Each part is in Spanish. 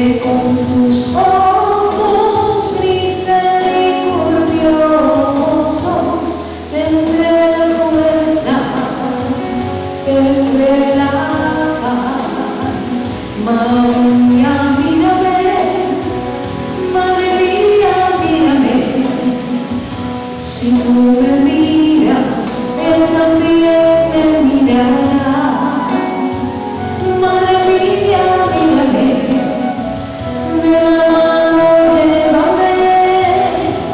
que con tus ojos misericordiosos tendré la fuerza, tendré la paz. María, mírame, María, mírame, si tú me miras, Él también me mirará. Madre mía, mírame, de la mano llévame,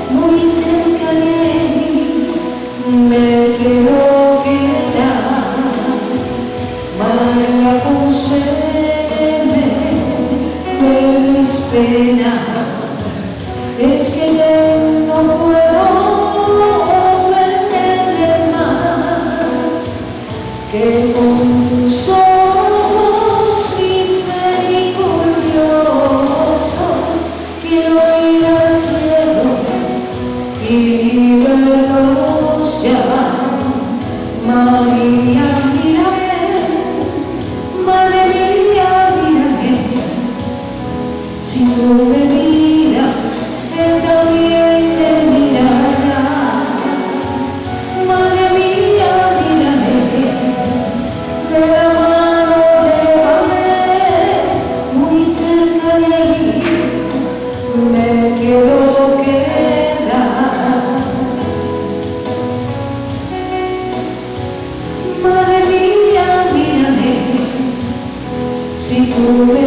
muy cerca de mí, me quiero quedar. María, concédeme de mis penas, es que yo no puedo ofenderle más que con tus ojos misericordiosos quiero ir al cielo y verlos ya. María, mírame, Madre mía, mírame, si tú me miras, Él también me mirará. Madre mía, mírame, de la mano llévame, muy cerca de ahí, me quiero quedar. Madre mía, mírame, si tú me